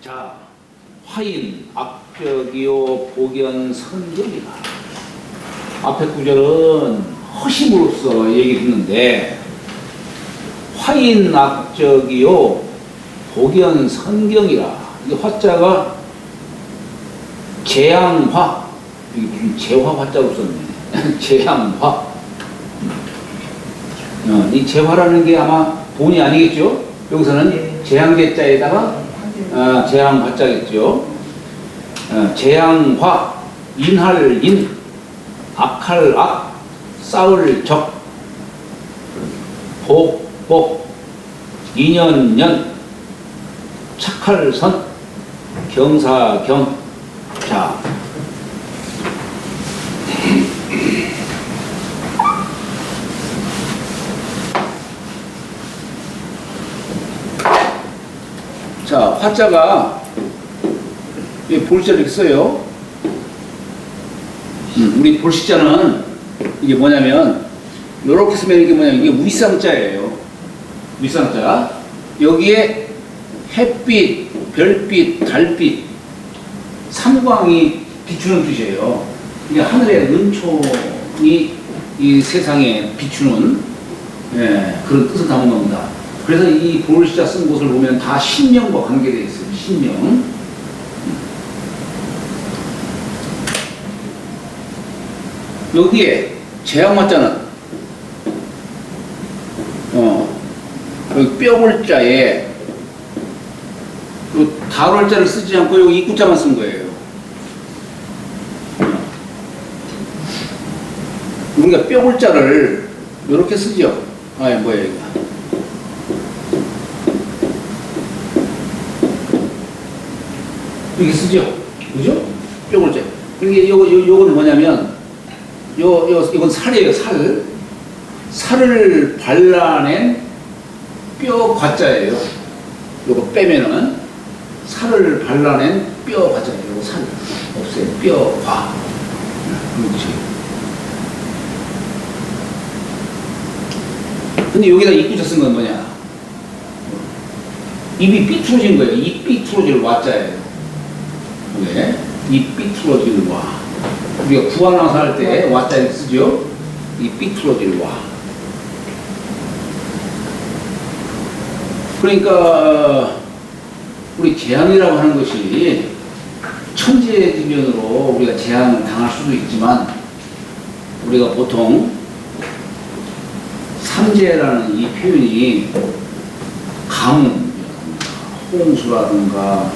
자, 화인, 악벽이요, 복연, 선경이다. 앞에 구절은 허심으로써 얘기했는데, 화인, 악적이요, 복연, 선경이라. 이 화자가 재앙화, 재화 화자로 썼네. 재앙화. 이 재화라는 게 아마 본이 아니겠죠? 여기서는 재앙제자에다가 재앙화자겠죠. 재앙화, 인할 인, 악할 악, 싸울 적, 복, 복, 인연 년, 착할 선, 경사 경. 자, 자, 화자가 볼자를 이렇게 써요. 우리 볼시자는 이게 뭐냐면, 요렇게 쓰면 이게 뭐냐면, 이게 윗상자예요. 윗상자. 여기에 햇빛, 별빛, 달빛, 삼광이 비추는 뜻이에요. 이게 하늘의 은총이 이 세상에 비추는 그런 뜻을 담은 겁니다. 그래서 이 볼시자 쓴 곳을 보면 다 신명과 관계되어 있어요. 신명. 여기에 재앙화자는 여기 뼈골자에 다월자를 쓰지 않고 여기 입구자만 쓴 거예요. 우리가 뼈골자를 이렇게 쓰죠. 뭐야 이거. 이렇게 쓰죠. 그죠? 뼈골자. 이게 요거는 뭐냐면 이건 살이에요. 살을 발라낸 뼈 과자예요. 요거 빼면은 살을 발라낸 뼈 과자예요. 요거 살 없어요. 뼈 과. 그렇지. 근데 여기다 입구자 쓴 건 뭐냐? 입이 삐뚤어진 거예요. 입 삐뚤어질 와자예요. 네. 입 삐뚤어질 와. 우리가 구한왕사 할 때 와자 이렇게 쓰죠? 입 삐뚤어질 와. 그러니까 우리 재앙이라고 하는 것이 천재지변으로 우리가 재앙을 당할 수도 있지만, 우리가 보통 삼재라는 이 표현이 가뭄, 홍수라든가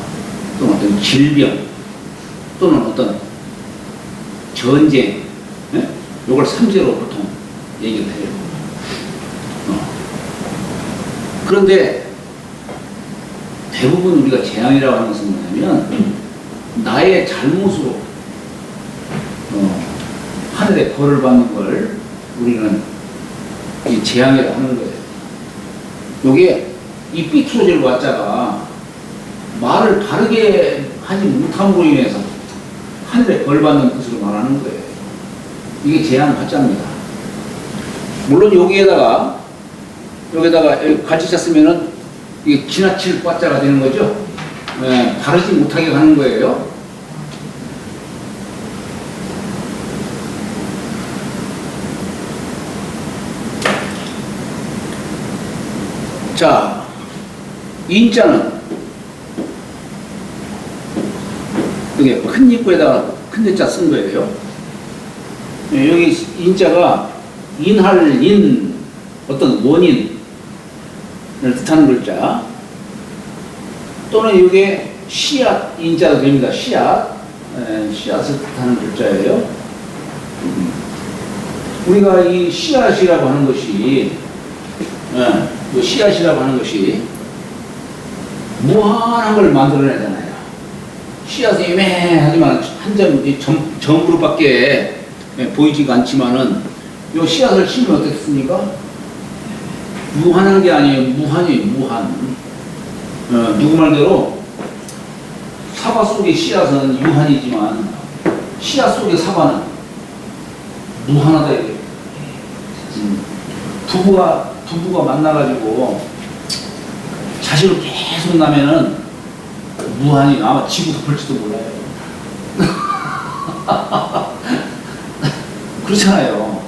또는 어떤 질병 또는 어떤 전쟁, 이걸 삼재로 보통 얘기를 해요. 그런데 대부분 우리가 재앙이라고 하는 것은 뭐냐면, 나의 잘못으로 하늘에 벌을 받는 걸 우리는 이 재앙이라고 하는 거예요. 요게 이 삐뚤어질 와자가 말을 바르게 하지 못함으로 인해서 하늘에 벌 받는 뜻으로 말하는 거예요. 이게 재앙 화자입니다. 물론 여기에다가 갈치자 쓰면은 이게 지나칠 화자가 되는 거죠. 바르지 못하게 가는 거예요. 자, 인자는 여기 큰 입구에다가 큰 대자 쓴 거예요. 여기 인자가 인할 인, 어떤 원인을 뜻하는 글자, 또는 이게 씨앗 인자도 됩니다. 씨앗을 뜻하는 글자예요. 우리가 이 씨앗이라고 하는 것이 무한한 걸 만들어내잖아요. 씨앗이 애매하지만 한 점 그룹밖에 보이지가 않지만은 이 씨앗을 심으면 어떻습니까? 무한한 게 아니에요. 무한이에요. 무한. 누구 말대로 사과 속의 씨앗은 유한이지만 씨앗 속의 사과는 무한하다 이거예요. 부부가 만나가지고 자식을 계속 낳으면은 무한히 아마 지구도 볼지도 몰라요. 그렇잖아요.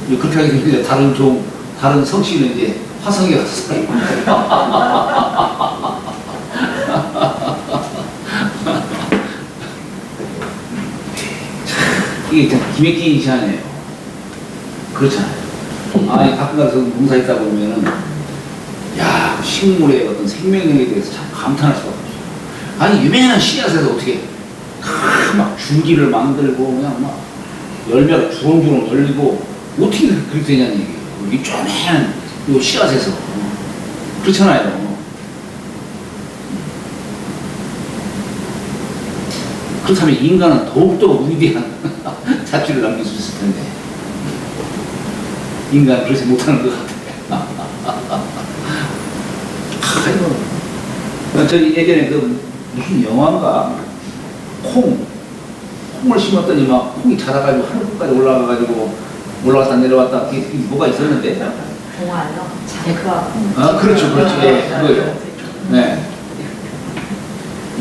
그렇게 하게 되면 이제 다른 성씨는 이제 화성에 가서 살아요. 이게 참 기맥히기 시하네요. 그렇잖아요. 아니, 가끔 가서 농사짓다 보면은, 야, 식물의 어떤 생명력에 대해서 참 감탄할 수가 없어요. 아니, 유명한 씨앗에서 어떻게, 막 줄기를 만들고, 그냥 막, 열매가 주렁주렁 열리고, 어떻게 그렇게 되냐는 얘기예요. 이 쪼맨한 요 씨앗에서. 그렇잖아요. 그렇다면 인간은 더욱더 위대한 자취를 남길 수 있을 텐데 인간은 그렇지 못하는 것 같아요. 저 예전에 그 무슨 영화인가 콩을 심었더니 막 콩이 자라가지고 하늘 끝까지 올라갔다 내려왔다 그게 뭐가 있었는데 동화요? 자크와 콩. 아 그렇죠 예, 그거요. 네.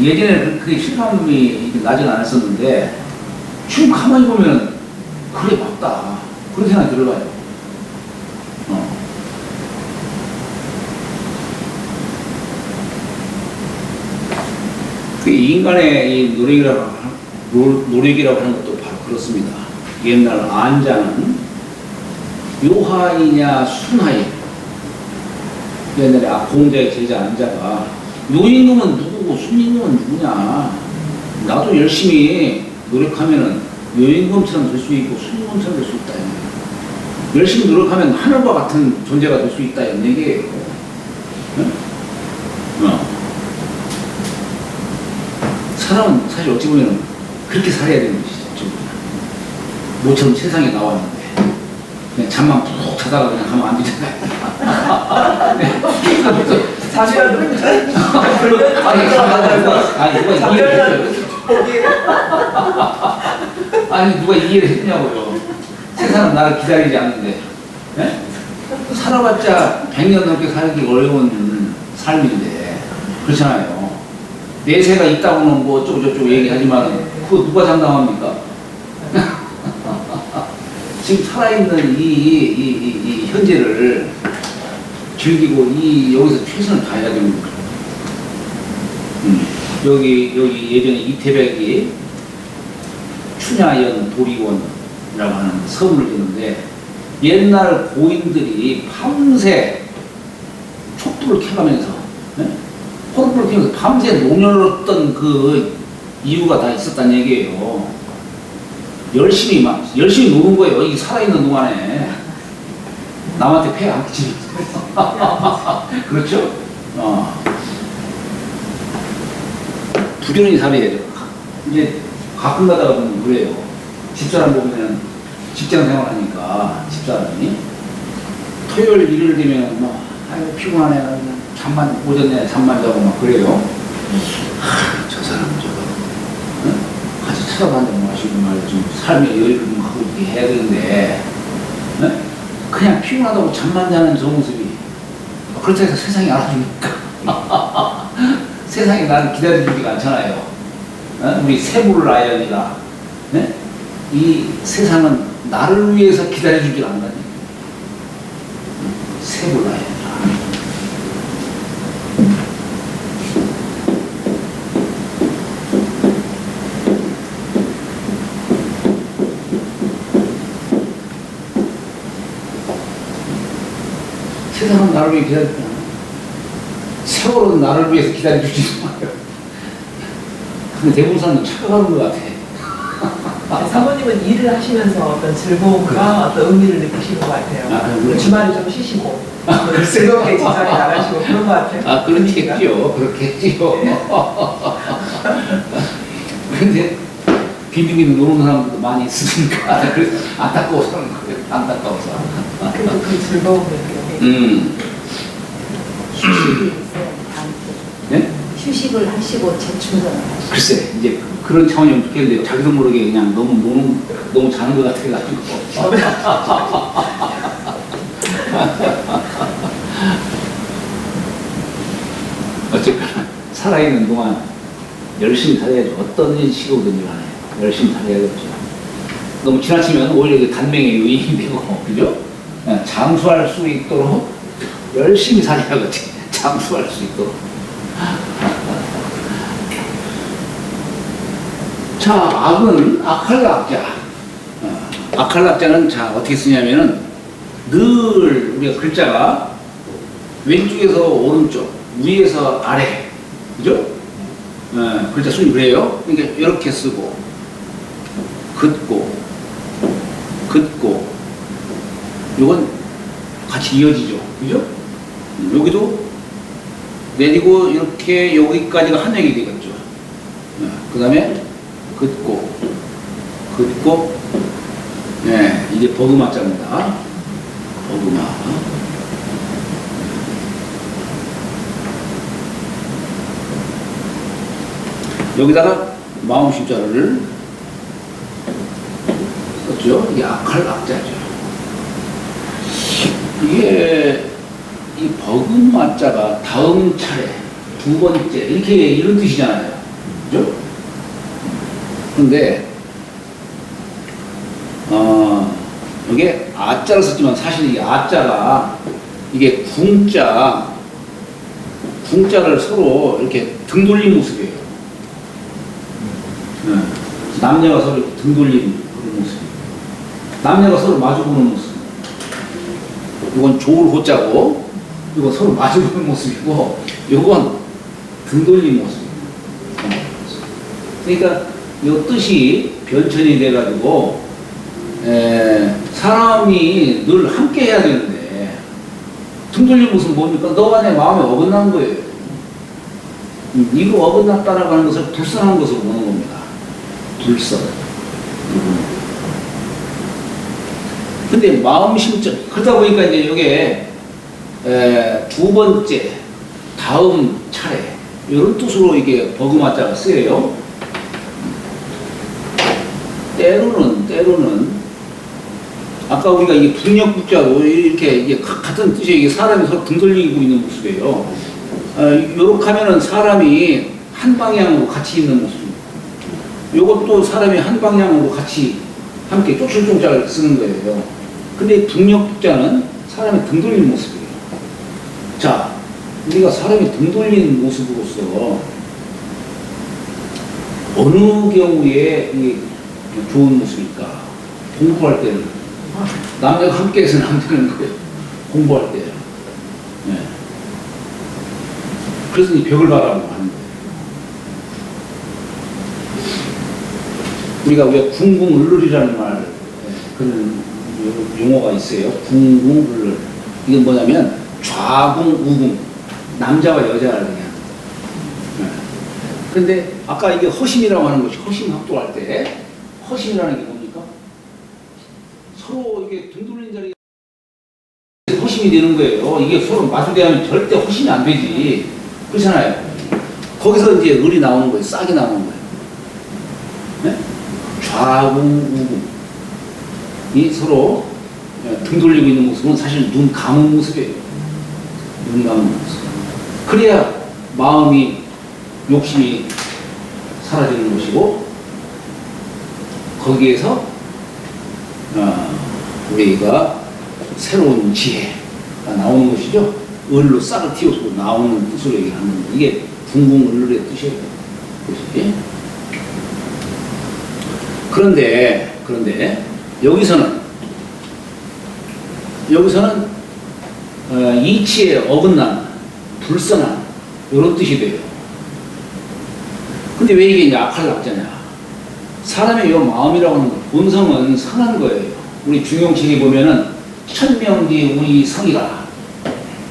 예전에는 그게 실감이 나진 않았었는데 지금 가만히 보면 그래 맞다 그런 생각이 들어가요. 그 인간의 이 노력이라고 하는 것도 바로 그렇습니다. 옛날 안자는 요하이냐 순하이 옛날에 공자의 제자 안자가 요임금은 누구고 순임금은 누구냐 나도 열심히 노력하면은 요임금처럼 될 수 있고 순임금처럼 될 수 있다 열심히 노력하면 하늘과 같은 존재가 될 수 있다 이런 얘기예요. 사람은 사실 어찌 보면 그렇게 살아야 되는 것이죠. 모처럼 세상에 나왔는데 그냥 잠만 푹 자다가 그냥 가면 안 되잖아요. 잠이라도 아니 누가 이해를 했냐고요. 세상은 나를 기다리지 않는데 네? 살아봤자 100년 넘게 살기 어려운 삶인데 그렇잖아요. 내세가 있다고는 뭐 어쩌고저쩌고 얘기하지만 그거 누가 장담합니까? 지금 살아있는 이 현재를 즐기고 여기서 최선을 다해야 됩니다. 여기 예전에 이태백이 춘야연 도리원이라고 하는 섬을 짓는데 옛날 고인들이 밤새 촛불을 켜가면서 촛불을 켜면서 밤새 논혈했던 그 이유가 다 있었다는 얘기예요. 열심히 노는 거예요. 이 살아있는 동안에 남한테 폐 안 끼치면서. 그렇죠? 부지런히 살아야죠. 이제 가끔 가다가 보면 그래요. 집사람 보면 직장 생활하니까 집사람이 토요일 일요일 되면 막 아이고 피곤하네 그냥 오전에 잠만 자고 막 그래요. 저 사람 저거 같이 찾아가는데 마시고 말이야 좀 삶의 여유를 좀 하고 이렇게 해야 되는데 그냥 피곤하다고 잠만 자는 저 모습이 그렇다고 해서 세상이 알아줍니까? 세상이 나를 기다려주지가 않잖아요. 우리 세불라연이다. 이 세상은 나를 위해서 기다려주지 않는다니. 세불라연이다. 세상은 나를 위해 기다리지 않아. 세월은 나를 위해서 기다려주지 않아요. 근데 대부분 사람은 착각하는 것 같아. 사모님은 일을 하시면서 어떤 즐거움과 어떤 의미를 느끼시는 것 같아요. 그래. 주말에 좀 쉬시고 즐겁게 직장에 나가시고 그런 것 같아요. 그렇겠죠. 그렇겠죠. 근데 빈둥빈둥 노는 사람들도 많이 있으니까 그래서 안타까워서 하는 거예요. 안타까워서. 그래도 그 즐거움을 휴식이 있어요. 네? 휴식을 하시고 재충전을 하시고. 글쎄 이제 그런 차원이면 좋겠는데 자기도 모르게 그냥 너무 자는 것 같아가지고. 어쨌거나 살아있는 동안 열심히 살아야죠. 어떤 식으로든지 간에 열심히 살아야겠죠. 너무 지나치면 오히려 그 단명의 요인이 되고, 그죠? 장수할 수 있도록 열심히 살아야겠지. 장수할 수 있도록. 자, 악은 악할 악자. 악할 악자는 자 어떻게 쓰냐면은 늘 우리가 글자가 왼쪽에서 오른쪽, 위에서 아래, 그죠? 글자 순이 그래요. 그러니까 이렇게 쓰고, 긋고, 긋고, 이건 같이 이어지죠, 그죠? 여기도 내리고 이렇게 여기까지가 한 획이 되겠죠. 그 다음에 긋고, 긋고, 네, 이제 버그마자입니다. 버그마. 여기다가 마음 십자를 썼죠. 이게 악할 악자죠. 이게 이 버그마자가 다음 차례, 두 번째 이렇게 이런 뜻이잖아요. 그죠? 그런데 이게 아자를 썼지만 사실 이 아자가 이게 궁자를 서로 이렇게 등 돌린 모습이에요. 남녀가 서로 이렇게 등 돌린 그런 모습. 남녀가 서로 마주보는 모습. 이건 좋을 호자고, 이건 서로 마주보는 모습이고, 이건 등 돌린 모습. 그러니까 이 뜻이 변천이 돼가지고 사람이 늘 함께 해야 되는데 등 돌린 모습은 뭡니까? 너가 내 마음에 어긋난 거예요. 이거 어긋났다라고 하는 것을 불쌍한 것으로 보는 겁니다. 불쌍. 근데 마음 심정 그러다 보니까 이제 이게 두 번째, 다음 차례 이런 뜻으로 이게 버그마자가 쓰여요. 때로는 아까 우리가 이게 북녘북자로 이렇게 이게 같은 뜻의 이게 사람이 서로 등 돌리고 있는 모습이에요. 요렇게 하면은 사람이 한 방향으로 같이 있는 모습. 요것도 사람이 한 방향으로 같이 함께 쪽출종자를 쓰는 거예요. 근데 북녘북자는 사람이 등 돌리는 모습이에요. 자, 우리가 사람이 등 돌리는 모습으로서 어느 경우에 이게 좋은 모습일까? 공부할 때는 남녀가 함께 해서는 안 되는 거예요. 공부할 때. 네. 그래서 이 벽을 바라고 하는 거예요. 우리가 왜 궁궁을룰이라는 말, 그런 용어가 있어요. 궁궁을룰. 이건 뭐냐면 좌궁, 우궁. 남자와 여자를 그냥. 근데 아까 이게 허심이라고 하는 것이 허심 합독할 때 허심이라는 게 뭡니까? 서로 이게 등 돌린 자리에 허심이 되는 거예요. 이게 서로 마주대하면 절대 허심이 안 되지. 그렇잖아요. 거기서 이제 을이 나오는 거예요. 싹이 나오는 거예요. 네? 좌궁, 우궁. 이 서로 등 돌리고 있는 모습은 사실 눈 감은 모습이에요. 눈 감은 모습. 그래야 마음이, 욕심이 사라지는 것이고, 거기에서 우리가 새로운 지혜가 나오는 것이죠. 을로 싹을 틔워서 나오는 뜻으로 얘기하는 겁니다. 이게 궁궁을룰의 뜻이에요. 그렇지? 그런데 여기서는 이치에 어긋난, 불선한 이런 뜻이 돼요. 근데 왜 이게 이제 악할 낙자냐? 사람의 이 마음이라고 하는 거, 본성은 선한 거예요. 우리 중용책에 보면은 천명뒤 우리 성이라,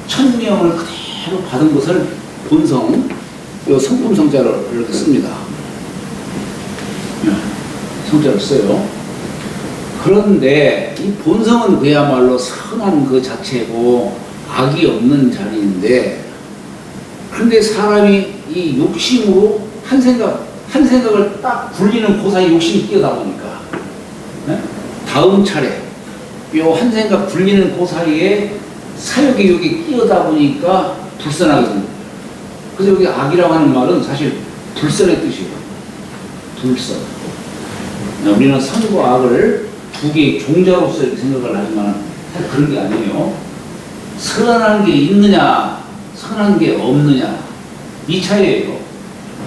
천명을 그대로 받은 것을 본성, 이 성품 성자를 이렇게 씁니다. 성자를 써요. 그런데 이 본성은 그야말로 선한 그 자체고 악이 없는 자리인데, 그런데 사람이 이 욕심으로 한 생각을 딱 굴리는 그 사이 욕심이 뛰어다 보니까, 다음 차례 요 한 생각 굴리는 그 사이에 사욕이 여기 끼어다 보니까 불선하게 되는 거예요. 그래서 여기 악이라고 하는 말은 사실 불선의 뜻이에요. 불선. 우리는 선과 악을 두 개의 종자로서 이렇게 생각을 하지만 사실 그런 게 아니에요. 선한 게 있느냐, 선한 게 없느냐, 이 차이예요.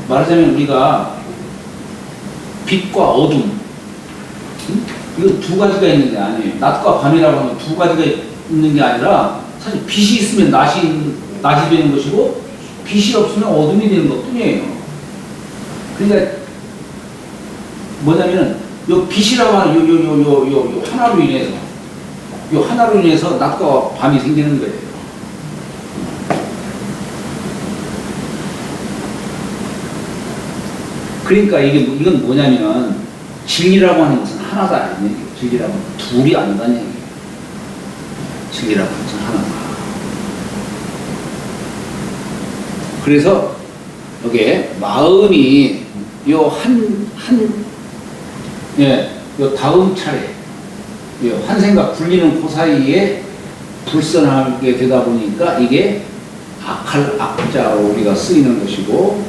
말하자면 우리가 빛과 어둠, 이거 두 가지가 있는 게 아니에요. 낮과 밤이라고 하면 두 가지가 있는 게 아니라 사실 빛이 있으면 낮이 되는 것이고 빛이 없으면 어둠이 되는 것 뿐이에요. 그러니까 뭐냐면은 요 빛이라고 하는 요 하나로 인해서 낮과 밤이 생기는 거예요. 그러니까 이건 뭐냐면 진리라고 하는 것은 하나다 이런 얘기예요. 진리라고 하는 둘이 아니다는 얘기예요. 진리라고 하는 것은 하나다. 그래서 여기에 마음이 요 다음 차례 환생과 분리는 그 사이에 불선하게 되다 보니까 이게 악할 악자로 우리가 쓰이는 것이고,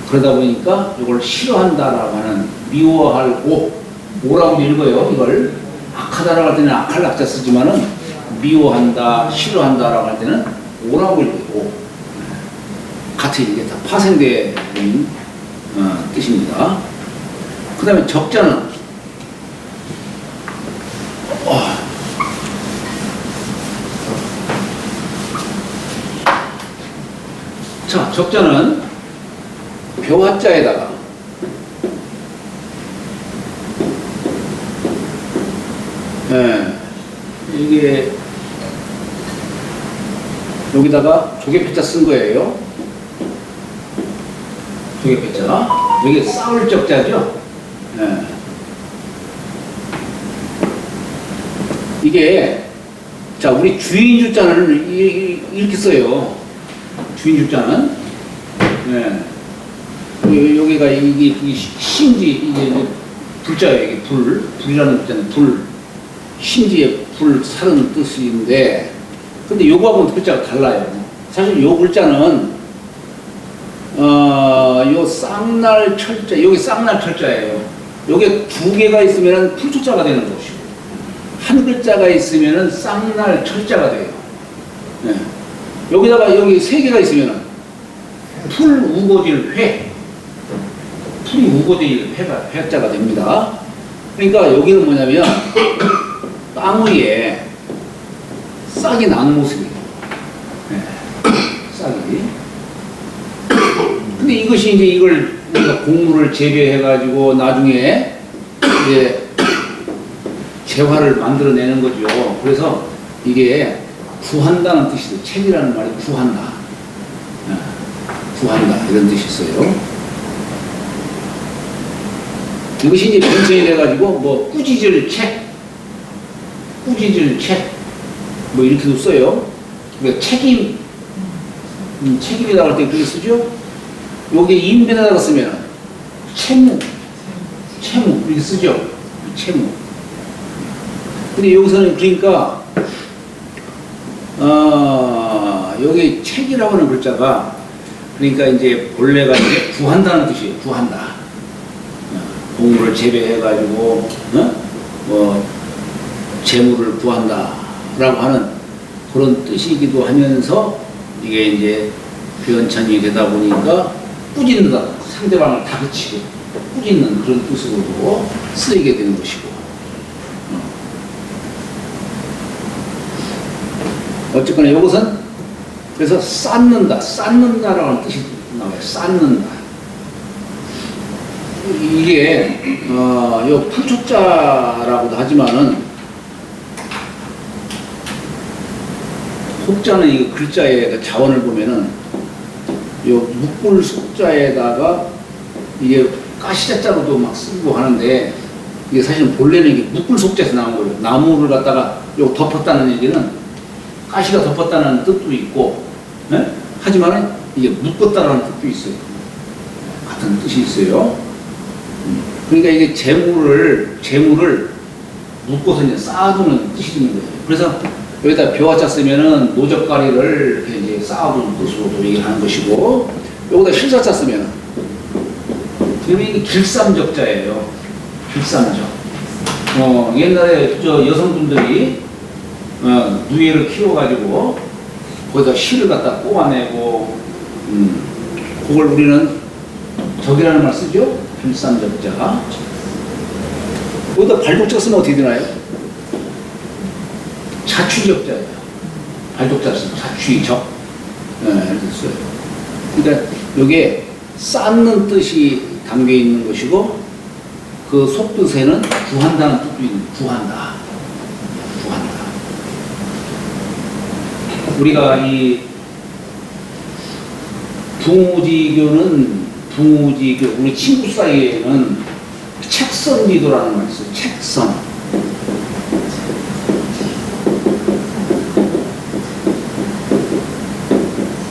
그러다 보니까 이걸 싫어한다라고 하는 미워할 오라고 읽어요. 이걸 악하다라고 할 때는 악할 악자 쓰지만은 미워한다, 싫어한다라고 할 때는 오라고 읽어요. 같은 이게 다 파생된 뜻입니다. 그 다음에 적자는 자, 적자는 벼화자에다가 이게 여기다가 조개패자 쓴 거예요. 조개패자. 여기 싸울 적자죠. 이게 자, 우리 주인주자는 이렇게 써요. 주인주자는 여기가 이게 심지 이게 불자예요. 이게 불이라는 글자는 불, 심지에 불 사는 뜻인데, 근데 요거하고는 글자가 달라요. 사실 요 글자는 요 쌍날 철자, 여기 쌍날 철자예요. 요게 두 개가 있으면 풀초자가 되는 것이고, 한 글자가 있으면 쌍날 철자가 돼요. 여기다가 여기 세 개가 있으면 풀 우거질 회, 풀이 우거질 회자가 됩니다. 그러니까 여기는 뭐냐면 땅 위에 싹이 난 모습이에요. 싹이. 근데 이것이 이제 이걸 우리가 곡물을 재배해가지고 나중에 이제 재화를 만들어내는 거죠. 그래서 이게 구한다는 뜻이 있어요. 책이라는 말이 구한다. 구한다. 이런 뜻이 있어요. 이것이 이제 변천이 돼가지고 뭐 꾸짖을 책, 뭐 이렇게도 써요. 그러니까 책임이라고 할 때 그렇게 쓰죠. 여기 인변에다가 쓰면 채무 이렇게 쓰죠. 채무. 근데 여기서는 그러니까 여기 책이라고 하는 글자가 그러니까 이제 본래가 이제 구한다는 뜻이에요. 구한다. 곡물을 재배해가지고 재물을 구한다라고 하는 그런 뜻이기도 하면서 이게 이제 변천이 되다 보니까 꾸짖는다, 상대방을 다그치고 꾸짖는 그런 뜻으로도 쓰이게 되는 것이고, 어쨌거나 이것은 그래서 쌓는다라고 하는 뜻이 나와요. 쌓는다. 이게 요 풀초자라고도 하지만은 혹자는 이 글자의 자원을 보면은 요 묵불 속자에다가 이게 가시자자로도 막 쓰고 하는데, 이게 사실은 본래는 이게 묵불 속자에서 나온 거예요. 나무를 갖다가 요 덮었다는 얘기는 가시가 덮었다는 뜻도 있고, 하지만은 이게 묶었다라는 뜻도 있어요. 같은 뜻이 있어요. 그러니까 이게 재물을 묶어서 이제 쌓아두는 뜻이 있는 거예요. 그래서 여기다 벼화자 쓰면은 노적가리를 이렇게 이제 쌓아두는 뜻으로도 얘기를 하는 것이고, 여기다 실사자 쓰면 그러면 이게 길쌈적자예요. 길쌈적. 옛날에 저 여성분들이 누에를 키워가지고 거기다 실을 갖다 꼬아내고 그걸 우리는 적이라는 말 쓰죠. 길쌈적자. 거기다 발독자 쓰면 어떻게 되나요? 자취적자예요. 발독자 쓰면 자취적. 이렇게 써요. 그러니까 이게 쌓는 뜻이 담겨 있는 것이고 그 속뜻에는 구한다는 뜻도 있는 구한다. 구한다. 우리가 이 붕오지교 우리 친구 사이에는 책선지도라는 말이 있어요. 책선.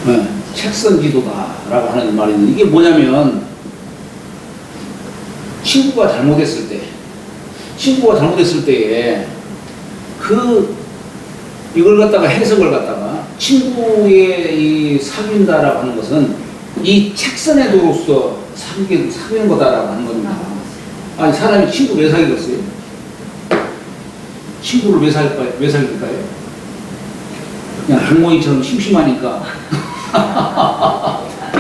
네, 책선지도다라고 하는 말이 있는데 이게 뭐냐면 친구가 잘못했을 때에 이걸 갖다가 해석을 갖다가 친구의 이 사귄다라고 하는 것은 이 책선의 도로서 사귀는 거다라고 하는 겁니다. 아니 사람이 친구 왜 사귀겠어요? 친구를 왜 사귈까요? 그냥 할머니처럼 심심하니까.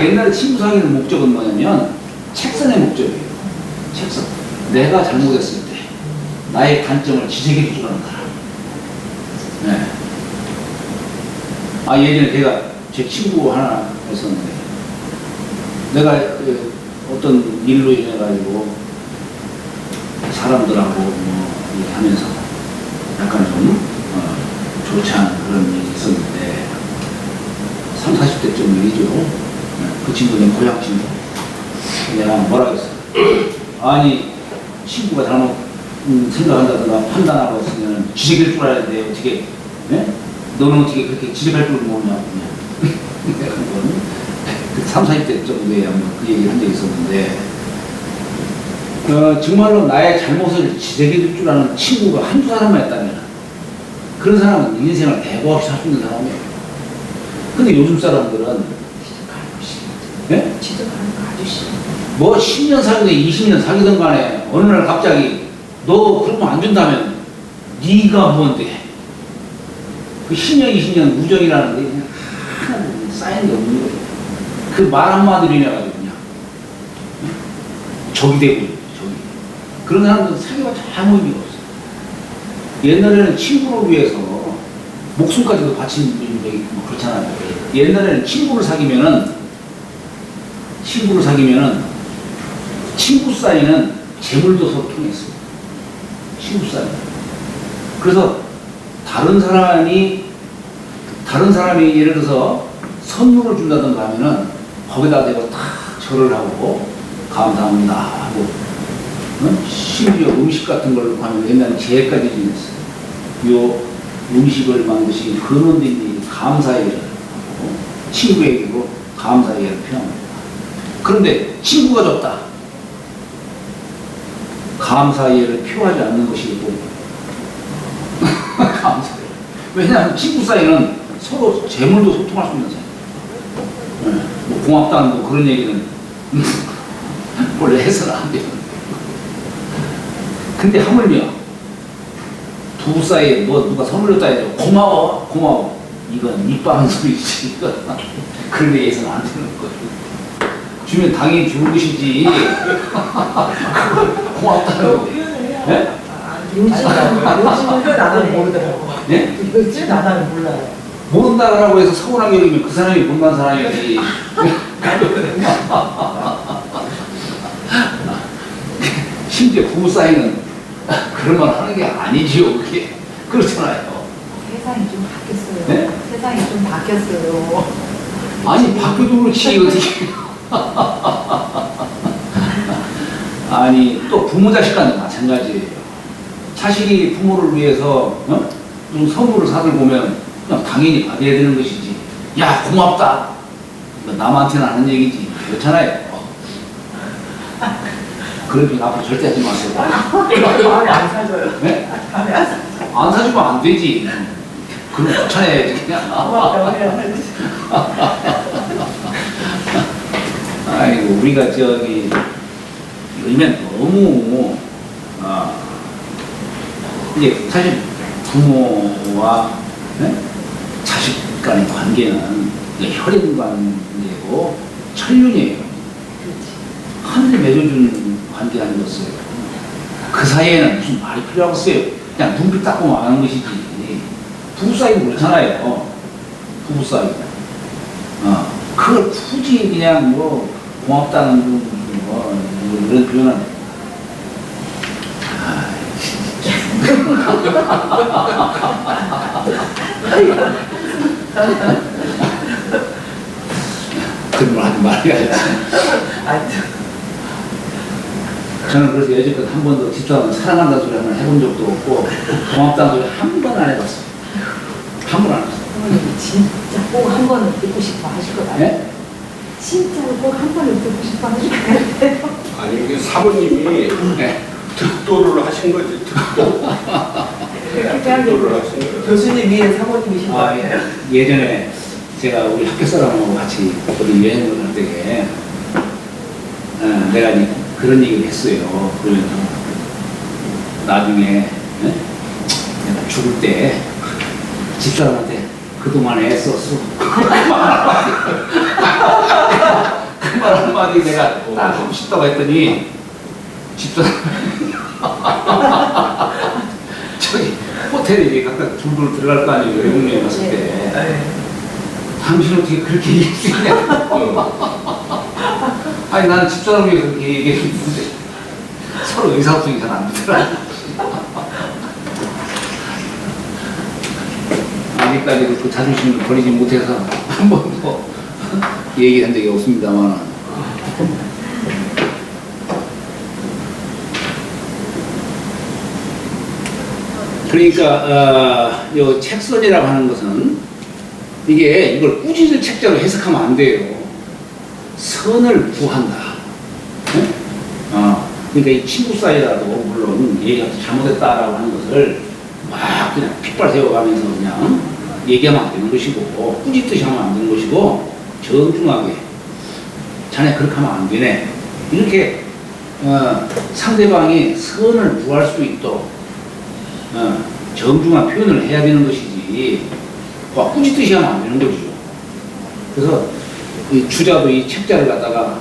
옛날에 친구 사귀는 목적은 뭐냐면 책선의 목적이에요. 책선. 내가 잘못했을 때 나의 단점을 지적해 주라는 사람. 네. 예전에 제가 제 친구 하나 있었는데 내가 어떤 일로 인해 가지고 사람들하고 이렇게 하면서 약간 좀 좋지 않은 그런 일이 있었는데 30, 40대쯤 일이죠. 그 친구는 고향 친구. 내가 뭐라 그랬어? 아니 친구가 잘못 생각한다든가 판단하고 있으면 지적일 줄 알아야 돼. 어떻게 너는 어떻게 그렇게 지적할 줄 모르냐고 내가 그건 30, 40대 정도에 한번 그 얘기를 한 적이 있었는데 정말로 나의 잘못을 지적해 줄 줄 아는 친구가 한두 사람만 있다면 그런 사람은 인생을 대고 없이 살 수 있는 사람이에요. 근데 요즘 사람들은 지적하는 거 아주 싫어. 뭐 10년 사귀든 20년 사귀든 간에 어느 날 갑자기 너 그러면 안 준다면 네가 뭔데 그 10년 20년 우정이라는 게 그냥 하나도 쌓인 게 없는 거예요. 그 말 한마디로 인해 가지고 그냥 적이 되고 적이. 그런 사람들은 사귀어봤자 아무 의미가 없어요. 옛날에는 친구를 위해서 목숨까지도 바치는 분들이 그렇잖아요. 옛날에는 친구 사귀면은 친구 사이는 재물도 서로 통했어요. 친구 사이. 그래서 다른 사람이 예를 들어서 선물을 준다든가 하면은 거기다 대고 다 절을 하고 감사합니다 하고 심지어 음식 같은 걸 하면 옛날에 제까지 지냈어요. 요 음식을 만드신 근원들이 감사예를 하고 친구에게도 감사예를 표현합니다. 그런데 친구가 줬다. 감사예를 표하지 않는 것이고 감사예. 왜냐하면 친구 사이는 서로 재물도 소통할 수 있는 사이. 뭐 고맙다는 뭐 그런 얘기는 원래 해서는 안 돼요. 근데 하물며 부부 사이에 누가 선물 줬다 해도 고마워. 이건 입 바른 소리지. 그런 데 해서는 안 되는 거예요. 주면 당연히 주는 것이지. 고맙다는 거. 네? 요즘은 나는 모르더라고. 네? 요즘 나는 몰라요. 모른다라고 해서 서운한 여기면 그 사람이 못난 사람이지. 심지어 부부 사이는 그런 말 하는 게 아니지요, 그게. 그렇잖아요. 세상이 좀 바뀌었어요. 네? 세상이 좀 바뀌었어요. 아니, 바뀌어도 그렇지, 어떻게. 아니, 또 부모 자식 간도 마찬가지예요. 자식이 부모를 위해서, 좀 선물을 사들 보면 그냥 당연히 받아야 되는 것이지. 야, 고맙다. 남한테는 하는 얘기지. 그렇잖아요. 그런 편 앞으로 절대 하지 마세요. 마음에 안 사줘요. 네? 마음에 안 사줘요. 안 사주면 안 되지. 그럼 귀찮아야지, 그냥. 고맙다고 해야 아이고, 우리가 저기, 이러면 너무, 이제 사실 부모와 네? 자식 간의 관계는 이제 혈연 관계고 천륜이에요. 하늘이 맺어준 관계 아니었어요. 그 사이에는 무슨 말이 필요하겠어요. 그냥 눈빛 딱 보면 아는 것이지. 부부 사이도 그렇잖아요. 부부 사이. 그걸 굳이 그냥 뭐 고맙다는 뭐 이런 표현은 그런 말 하지 말아야지. 저는 그래서 여지껏 한 번도 집사람 사랑한다는 소리 한번 해본 적도 없고 고맙다는 소리 한 번 안 해봤어요. 한 번 안 해봤어요. 진짜 꼭 한 번은 듣고 싶어 하실 것 같아요. 네? 진짜로 꼭 한 번은 듣고 싶어 하실 것 같아요. 아니 이게 사모님이 네. 득도를 하신 거지. 득도를 하신 거예요. 교수님이 사모님이신 것 아, 같아요. 예전에 제가 우리 학교 사람하고 같이 어디 여행을 갈 때에 내가 이제 그런 얘기를 했어요. 그러면서 나중에 내가 죽을 때 집사람한테 그동안 애썼어. 그 말 한마디 내가 딱 하고 싶다고 했더니 집사람 저기 호텔에 이제 갖다 둘둘 들어갈 거 아니에요. 외국 여행 갔을 때. 네. 당신 어떻게 그렇게 얘기할 수 있냐? 아니 나는 집사람 위해서 그렇게 얘기했는데 서로 의사소통이 잘 안 되더라. 아직까지도 그 자존심을 버리지 못해서 한 번도 얘기한 적이 없습니다만. 그러니까 요 책선이라고 하는 것은 이걸 꾸짖을 책자로 해석하면 안 돼요. 선을 구한다. 네? 그러니까 이 친구 사이라도 물론 얘기가 잘못했다라고 하는 것을 막 그냥 핏발 세워가면서 그냥 얘기하면 안 되는 것이고 꾸짖듯이 하면 안 되는 것이고 정중하게 자네 그렇게 하면 안 되네. 이렇게 상대방이 선을 구할 수 있도록 정중한 표현을 해야 되는 것이지 꾸짖듯이 하면 안 되는 거죠. 그래서 이 주자도 이 책자를 갖다가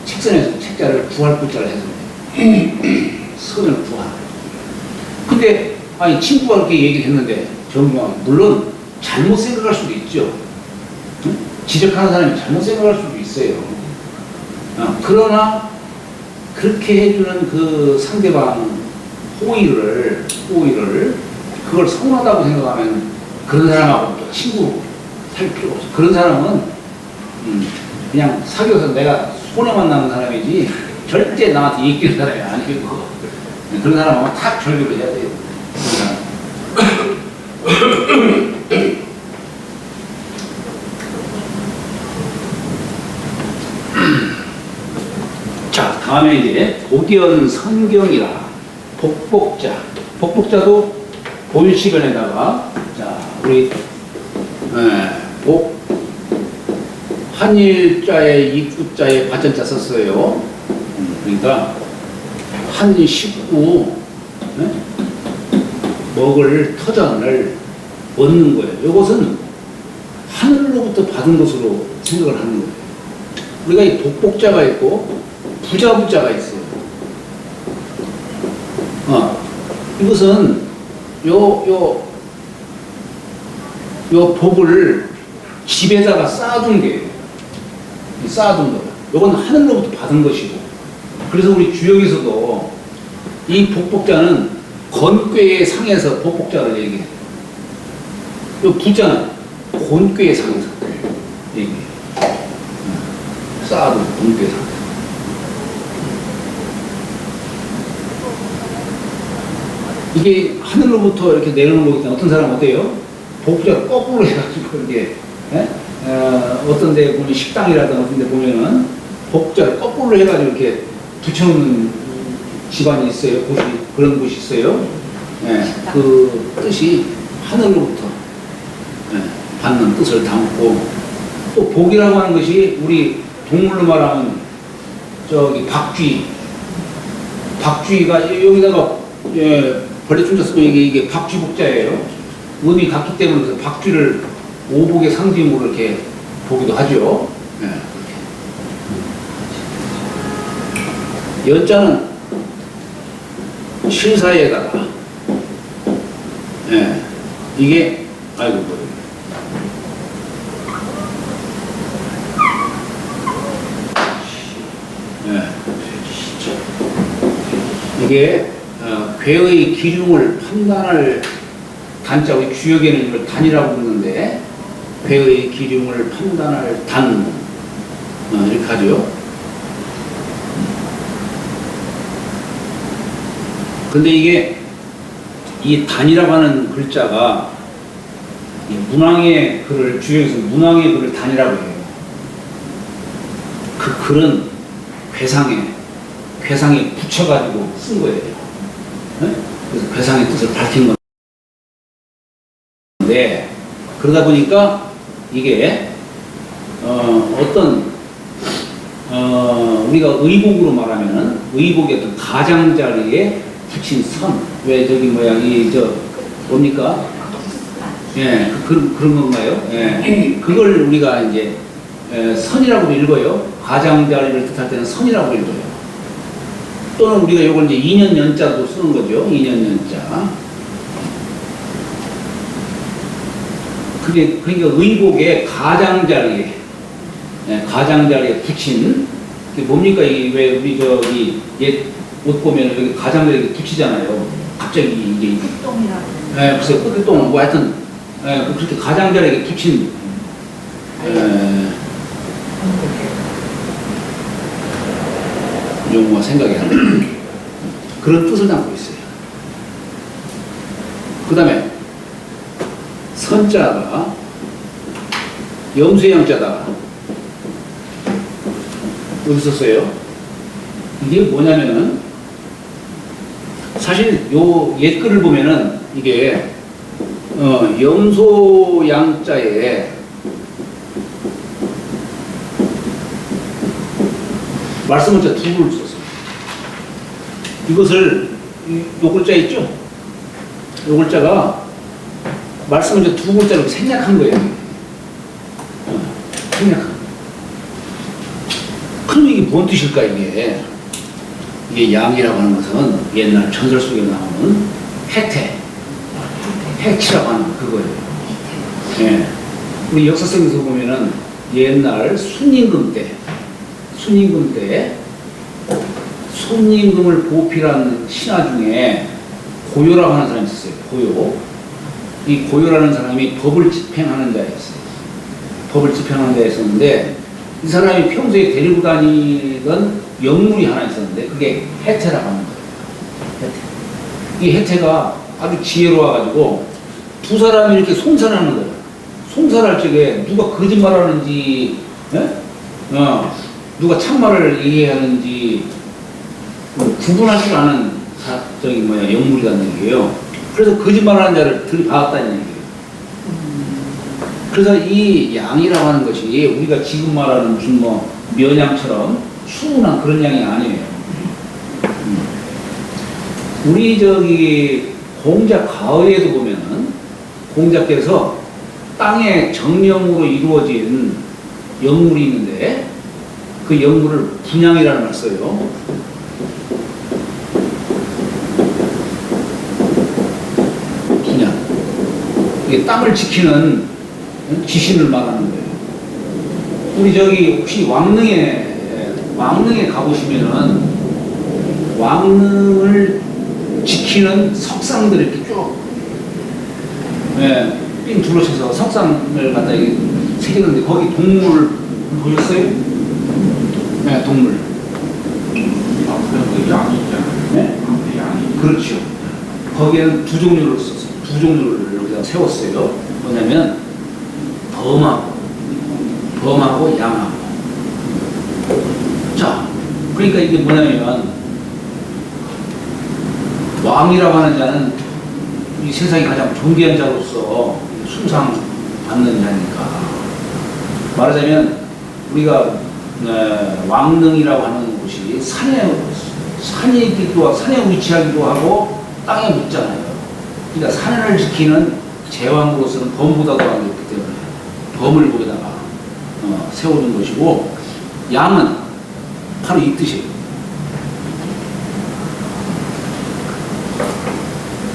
책선에서 책자를 구할 구자를 해서 선을 구하라. 근데 아니 친구가 그렇게 얘기를 했는데 정중하게 물론 잘못 생각할 수도 있죠. 응? 지적하는 사람이 잘못 생각할 수도 있어요. 그러나 그렇게 해주는 그 상대방 호의를 그걸 서운하다고 생각하면 그런 사람하고 또 친구 살 필요가 없어. 그런 사람은 그냥 사귀어서 내가 손해만 나는 사람이지 절대 남한테 얘기하는 사람이 아니고 그런 사람하고 탁 절교를 해야 돼요. 자, 다음에 이제 복연 성경이라 복복자. 복복자도 본시간에다가 자, 우리 복 한일자에 입구자에 받전자 썼어요. 그러니까 한 식구 먹을 터전을 얻는 거예요. 이것은 하늘로부터 받은 것으로 생각을 하는 거예요. 우리가 이 복복자가 있고 부자부자가 있어요. 이것은 요 복을 집에다가 쌓아둔 게 쌓아둔 거예요. 이건 하늘로부터 받은 것이고. 그래서 우리 주역에서도 이 복복자는 건괴의 상에서 복복자를 얘기해요. 이 부자는 곤괴의 상에서 얘기해요. 쌓아둔 곤괴의 상. 이게 하늘로부터 이렇게 내려오는 거기 때문에 어떤 사람은 어때요? 복부자를 거꾸로 해가지고 이렇게 어떤 데 보면 식당이라든가 어떤 데 보면은 복부자를 거꾸로 해가지고 이렇게 붙여놓는 집안이 있어요. 그런 곳이 있어요. 그 뜻이 하늘로부터 받는 뜻을 담고 또 복이라고 하는 것이 우리 동물로 말하면 저기 박쥐가 여기다가 벌레 충자 쓰면 이게 박쥐복자예요. 음이 같기 때문에 그래서 박쥐를 오복의 상징으로 이렇게 보기도 하죠. 연자는 실사에다가 이게 아이고 뭐예요. 이게 괴의 기중을 판단할 단자고 주역에는 이걸 단이라고 부르는데 괴의 기중을 판단할 단 이렇게 하죠. 근데 이게 이 단이라고 하는 글자가 이 문왕의 글을 주역에서 문왕의 글을 단이라고 해요. 그 글은 괴상에 붙여가지고 쓴 거예요. 네? 그래서 괴상의 뜻을 밝힌 건데 그러다 보니까 이게 우리가 의복으로 말하면은 의복의 어떤 가장자리에 붙인 선, 왜 저기 뭐야 뭡니까? 그런 건가요? 그걸 우리가 이제 선이라고 읽어요. 가장자리를 뜻할 때는 선이라고 읽어요. 또는 우리가 이걸 이제 2년 연자도 쓰는 거죠. 2년 연자. 그러니까 의복의 가장자리에 붙인 그게 뭡니까? 왜 우리 저기 옛 옷 보면 여기 가장자리에 붙이잖아요. 갑자기 이게 똥이라고. 글쎄 끝똥 뭐 하여튼 그렇게 가장자리에 붙인 용어가 생각이 안 나요. 그런 뜻을 담고 있어요. 그 다음에 선자가 염수양자다. 여기 썼어요. 이게 뭐냐면은 사실 요 옛글을 보면은 이게 염소양자에 말씀문자 두 글을 썼어요. 이것을 요 글자 있죠? 요 글자가 말씀문자 두 글자로 생략한 거예요. 생략한. 그럼 이게 뭔 뜻일까 이게? 이게 양이라고 하는 것은 옛날 전설 속에 나오는 해치라고 하는 그거예요. 예. 우리 역사성에서 보면은 옛날 순임금 때 순임금을 보필한 신하 중에 고요라고 하는 사람이 있었어요. 고요. 이 고요라는 사람이 법을 집행하는 자였어요. 법을 집행하는 자였었는데 이 사람이 평소에 데리고 다니던 영물이 하나 있었는데 그게 해태라고 하는 거예요. 이 해태가 아주 지혜로워가지고 두 사람이 이렇게 송사하는 거예요. 송사할 적에 누가 거짓말하는지, 누가 참말을 얘기하는지 구분할 줄 아는 영물이라는 얘기예요. 그래서 거짓말하는 자를 들이박았다는 얘기예요. 그래서 이 양이라고 하는 것이 우리가 지금 말하는 무슨 면양처럼 순한 그런 양이 아니에요. 우리 공자 가의에도 보면은 공자께서 땅의 정령으로 이루어진 영물이 있는데 그 영물을 분양이라는 말 써요. 분양. 이게 땅을 지키는 지신을 말하는 거예요. 우리 혹시 왕릉에 가보시면은 왕릉을 지키는 석상들 이렇게 쭉 삥 둘러쳐서 석상을 갖다 새기는데 거기 동물 보셨어요? 네, 동물. 양이 있잖아요. 네? 양이. 그렇죠. 거기에는 두 종류를 썼어요. 두 종류를 여기다 세웠어요. 뭐냐면 범하고 양하고. 자, 그러니까 이게 뭐냐면 왕이라고 하는 자는 이 세상에 가장 존귀한 자로서 숭상받는 자니까 말하자면 우리가 왕릉이라고 하는 곳이 것이 산에 있기도 하고, 산에 위치하기도 하고, 땅에 묻잖아요. 그러니까 산을 지키는 제왕으로서는 범보다도 안 됐기 때문에 범을 거기다가 세워둔 것이고, 양은 바로 이 뜻이에요.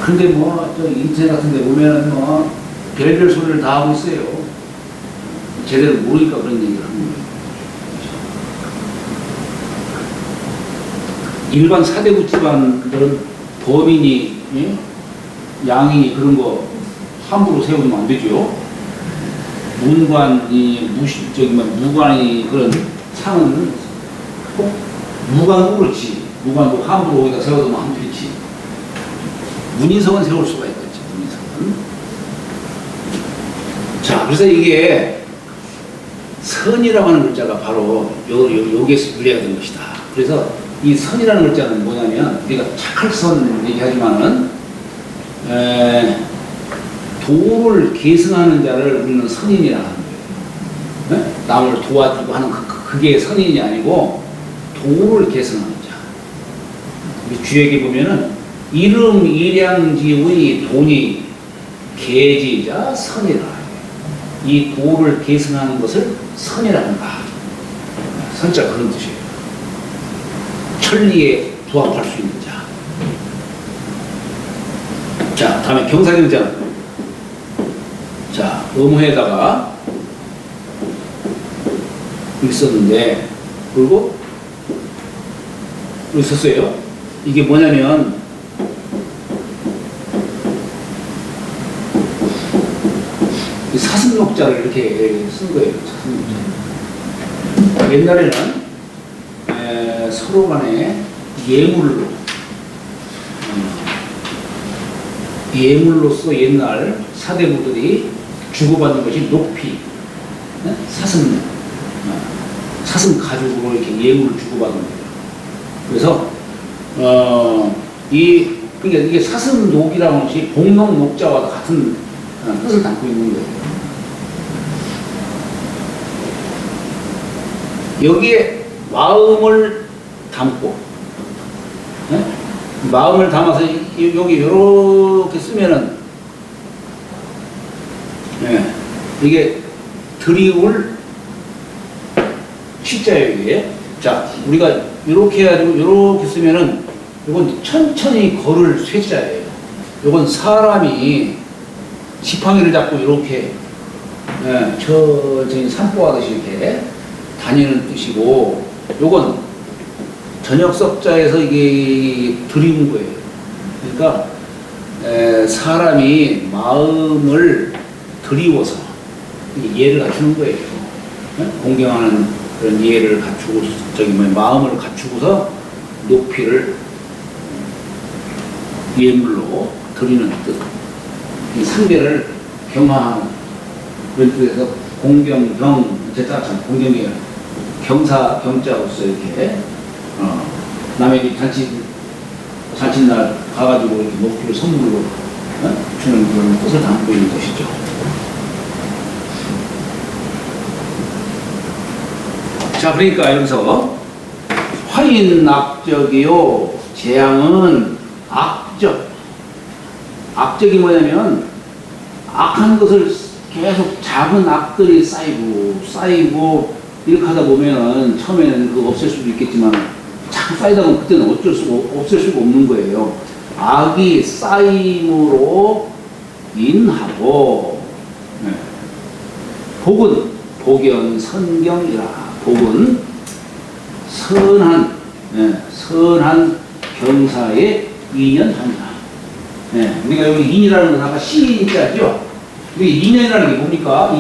근데 뭐, 저 인터넷 같은 데 보면은 뭐, 별별 소리를 다 하고 있어요. 제대로 모르니까 그런 얘기를 하는 거예요. 일반 사대부 집안들은 범인이, 예? 양이 그런 거 함부로 세우면 안 되죠. 문관이, 무관이 그런 상은 꼭 무관도 그렇지. 무관도 함부로 거기다 세워두면 안 되지. 문인성은 세울 수가 있겠지, 문인성은. 자, 그래서 이게 선이라고 하는 글자가 바로 여기에서 유래가 된 것이다. 그래서 이 선이라는 글자는 뭐냐면, 우리가 착할 선 얘기하지만은, 도를 계승하는 자를 우리는 선인이라 하는 거예요. 네? 남을 도와주고 하는 그게 선인이 아니고, 도를 계승하는 자. 우리 주역에 보면은, 이름 일양지의 돈이 계지자 선이라. 이 도를 계승하는 것을 선이라 한다. 선자 그런 뜻이에요. 천리에 부합할 수 있는 자. 자, 다음에 경사경자. 자, 음호에다가 여기 썼는데, 그리고 여기 썼어요. 이게 뭐냐면, 사슴록자를 이렇게 쓴 거예요. 사슴록자. 옛날에는 서로 간에 예물로서 옛날 사대부들이 주고받는 것이 녹피, 사슴 가죽으로 이렇게 예물을 주고받는 거예요. 그래서 그러니까 이게 사슴녹이라고 하는 것이 복록녹자와 같은 뜻을 담고 있는 거예요. 여기에 마음을 담고, 네? 마음을 담아서 여기 이렇게 쓰면은, 네, 이게 드리울 시자예요, 이게. 자, 우리가 이렇게 해가지고 이렇게 쓰면은, 이건 천천히 걸을 쇠자예요. 이건 사람이 지팡이를 잡고 이렇게, 네, 천천히 산보하듯이 이렇게 다니는 뜻이고, 요건 전역석자에서 이게 드리운 거예요. 그러니까 사람이 마음을 드리워서 예를 갖추는 거예요. 공경하는 그런 예를 갖추고, 마음을 갖추고서 높이를 예물로 드리는 뜻. 이 상대를 경화하는 그런 뜻에서 공경경, 공경이에요. 경자로서 이렇게, 남의 잔칫날 가가지고 이렇게 높이를 선물로 주는 그런 뜻을 담고 있는 것이죠. 자, 그러니까 여기서 화인 악적이요, 재앙은 악적. 악적이 뭐냐면, 악한 것을 계속 작은 악들이 쌓이고 이렇게 하다 보면 처음에는 그거 없앨 수도 있겠지만 자꾸 쌓이다 보면 그때는 없앨 수가 없는 거예요. 악이 쌓임으로 인하고, 네. 복은 복연 선경이라. 복은 선한 경사에 인연한다. 네. 우리가 여기 인이라는 건 아까 시자죠. 이게 인연이라는 게 뭡니까?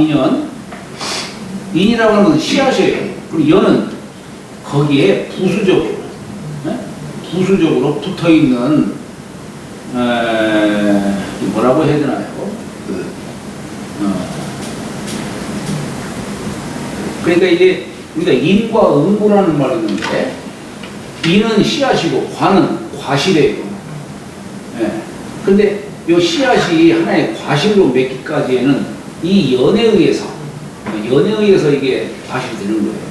인이라고 하는 건 씨앗이에요. 그리고 연은 거기에 부수적으로 붙어 있는, 뭐라고 해야 되나요? 그러니까 이게 우리가 인과 응고라는 말이 있는데, 인은 씨앗이고 관은 과실이에요. 근데 이 씨앗이 하나의 과실로 맺기까지에는 이 연에 의해서 이게 과실이 되는 거예요.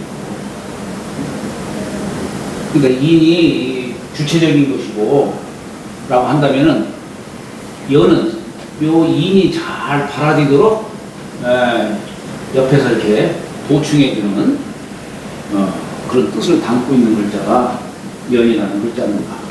그러니까 인이 주체적인 것이고 라고 한다면은 여는 요 인이 잘 발아지도록 옆에서 이렇게 보충해주는 그런 뜻을 담고 있는 글자가 연이라는 글자인가.